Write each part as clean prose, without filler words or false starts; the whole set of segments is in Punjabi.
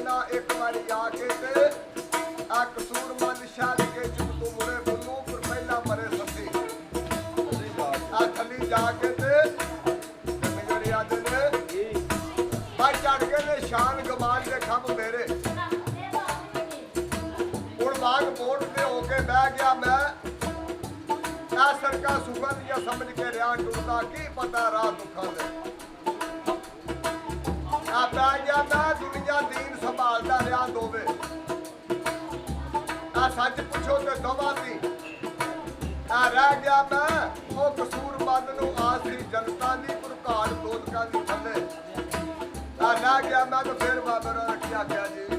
कहना एक बारी आके ते आ कसूर मन शाल के चुप तो मुड़े बोलू पर पहला मरे सती आ थली जाके ते मेरी याद ने भाई चढ़ के ने शान गमान दे खब मेरे हुण बाग बोर्ड ते होके बह गया मैं आ सरका सुगंध या समझ के रिया टुरदा की पता राह दुखा दे आ गया मैं दुनिया दीन संभालता रहा दोवे आ सच पूछो तो दवा सी आ रह गया मैं वो कसूर बंद नू आसी जनता दी पुरकार दोदका दी थले आ रह गया मैं तो फिर बाबा रखिया गया जी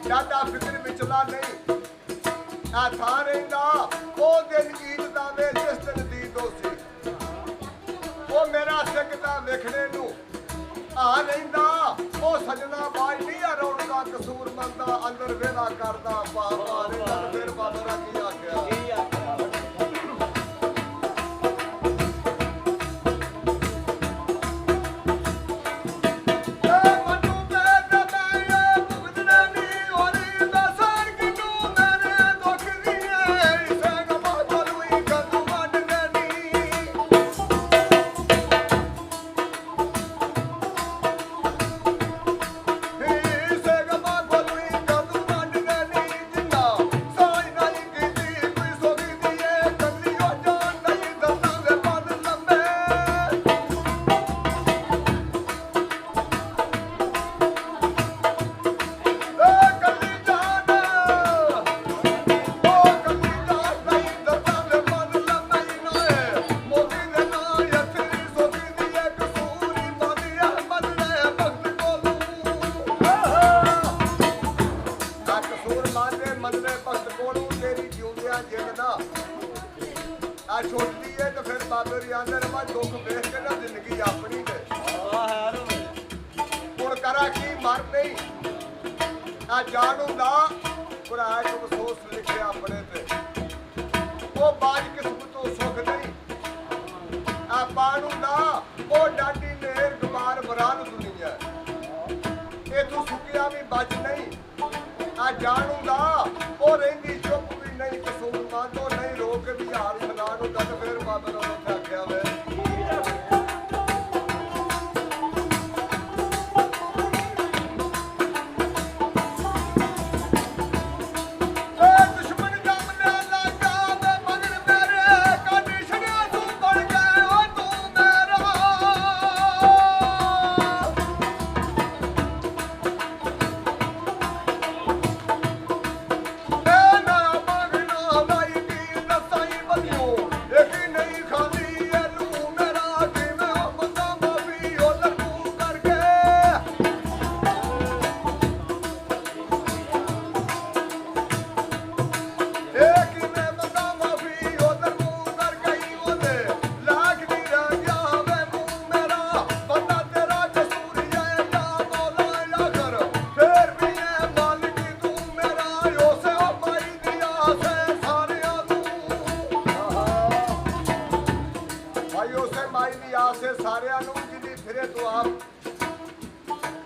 ज्यादा फिक्र विचला नहीं आ था रहिंदा ओ दिन ईद दा वे जिस दिन दी दोसी ओ मेरा सिकदा वेखने नू आ रहिंदा ओ सजना बाज नहीं आ रौणका कसूर मंदा अंदर वेला करदा बाबा ने फिर बाबा की आख्या ਛੁੱਟਦੀ ਏ ਤੇ ਫਿਰ ਬਾਬੇ ਜੀ ਆਂਦੇ ਨੇ ਮੈਂ ਦੁੱਖ ਵੇਖ ਕੇ ਨਾ ਜ਼ਿੰਦਗੀ ਆਪਣੀ ਤੇ ਹੁਣ ਕਰਾਂ ਕੀ ਮਰ ਨਹੀਂ ਆ ਜਾਣ ਹੁੰਦਾ ਭਰਾ ਇੱਕ ਅਫਸੋਸ ਲਿਖਿਆ ਆਪਣੇ ਤੇ ਉਹ ਬਾਜ ਕਿਸਮਤ ਤੋਂ ਸੁੱਖ ਨਹੀਂ ਆ ਪਾਣੂ ਦਾ ਉਹ ਡਾਡੀ ਨੇਰ ਗਮਾਰ ਬਰਾਨ ਦੁਨੀਆ ਇਹ ਤੂੰ ਸੁੱਕਿਆ ਵੀ ਬਚ ਨਹੀਂ ਆ ਜਾਣੂ ਦਾ ਉਹ ਰਹਿੰਦੀ ਚੁੱਪ ਵੀ ਨਹੀਂ ਕਸੂਰ ਮੰਨੋ ਨਹੀਂ ਰੋਕ ਵੀ ਹਾਲ ਸੁਣਾ ਨੂੰ ਗੱਲ ਫੇਰ ਬਾਬੇ ਨੂੰ ਉੱਥੇ ਆਖਿਆ ਵੇ ਸਾਰਿਆਂ ਨੂੰ ਜਿਹਦੀ ਫਿਰੇ ਤੋਂ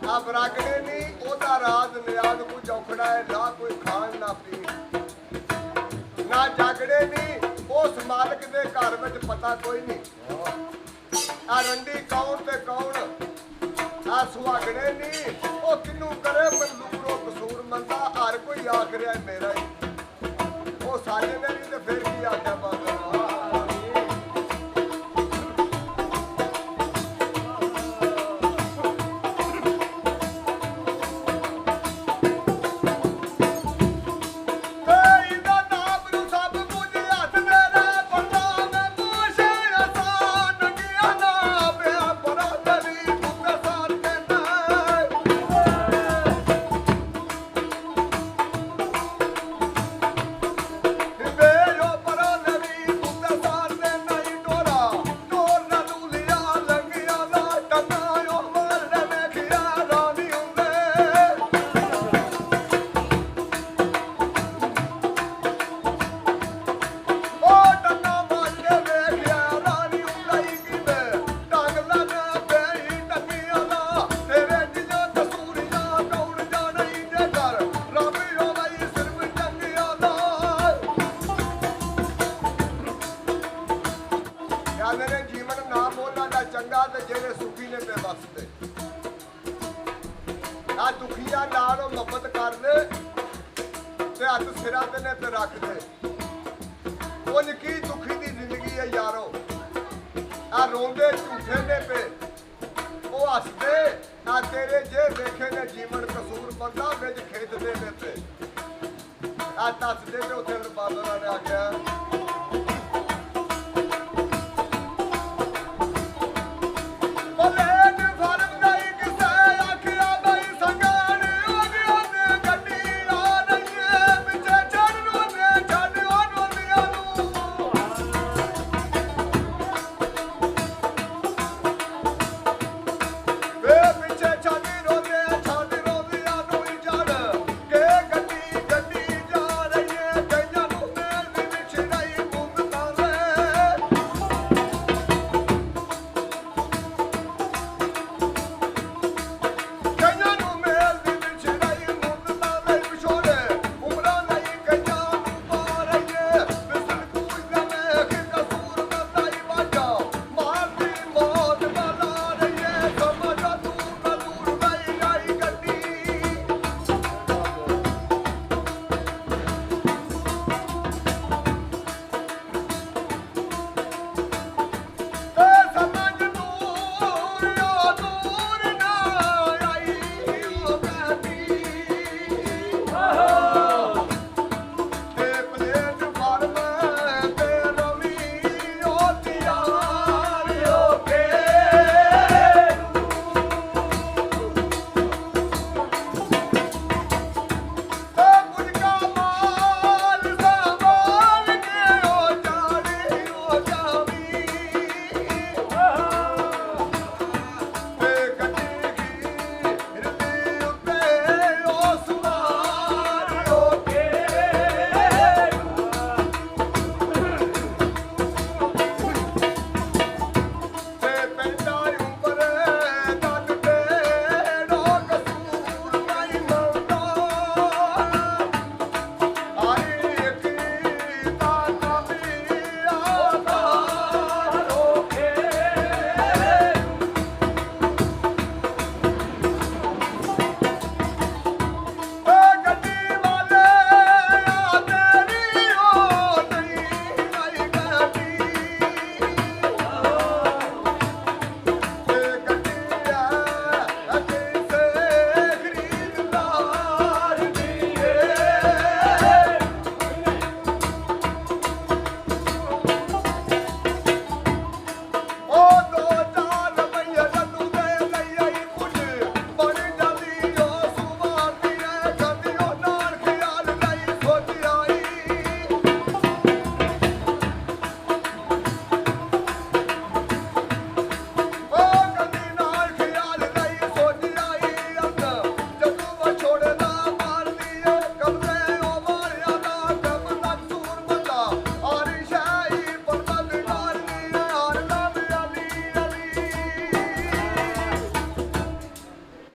ਆਪ ਰਾਗਣੇ ਨਹੀਂ ਉਹਦਾ ਰਾਜ ਨਿਆਦ ਕੋਈ ਔਖੜਾ ਹੈ ਨਾ ਕੋਈ ਖਾਣ ਨਾ ਪੀ ਨਾ ਜਾਗੜੇ ਨਹੀਂ ਉਸ ਮਾਲਕ ਦੇ ਘਰ ਵਿੱਚ ਪਤਾ ਕੋਈ ਨਹੀਂ ਆ ਰੰਡੀ ਕੌਣ ਤੇ ਕੌਣ ਆ ਸੁਹਾਗਣੇ ਨਹੀਂ ਉਹ ਕਿਨੂੰ ਕਰੇ ਮਨਜ਼ੂਰ ਉਹ ਕਸੂਰ ਮੰਦਾ ਹਰ ਕੋਈ ਆਖ ਰਿਹਾ ਮੇਰਾ ਹੀ ਉਹ ਸਾਡੇ ਨੇ ਵੀ ਤੇ ਫਿਰ ਕੀ ਆਖਿਆ ਬਾਬਾ ਕਹਿੰਦੇ ਨੇ ਜੀਵਨ ਨਾਮ ਉਹਨਾਂ ਦਾ ਚੰਗਾ ਤੇ ਜਿਹੜੇ ਸੁਖੀ ਨੇ ਤੇ ਵਸਦੇ ਆ ਦੁਖੀਆਂ ਨਾਲ ਉਹ ਮੁਹੱਬਤ ਕਰਦੇ ਤੇ ਹੱਥ ਸਿਰਾਂ ਤੇ ਨੇ ਤੇ ਰੱਖਦੇ ਉਹ ਕੀ ਦੁਖੀ ਦੀ ਜ਼ਿੰਦਗੀ ਹੈ ਯਾਰੋ ਆ ਰੋਂਦੇ ਝੂਠੇ ਨੇ ਪੇ ਉਹ ਹੱਸਦੇ ਆ ਤੇਰੇ ਜੇ ਵੇਖੇ ਨੇ ਜੀਵਨ ਕਸੂਰ ਬੰਦਾ ਵਿੱਚ ਖੇਡਦੇ ਨੇ ਤੇ ਆ ਦੱਸਦੇ ਤੇ ਉੱਥੇ ਬਾਬਾ ਨੇ ਆਖਿਆ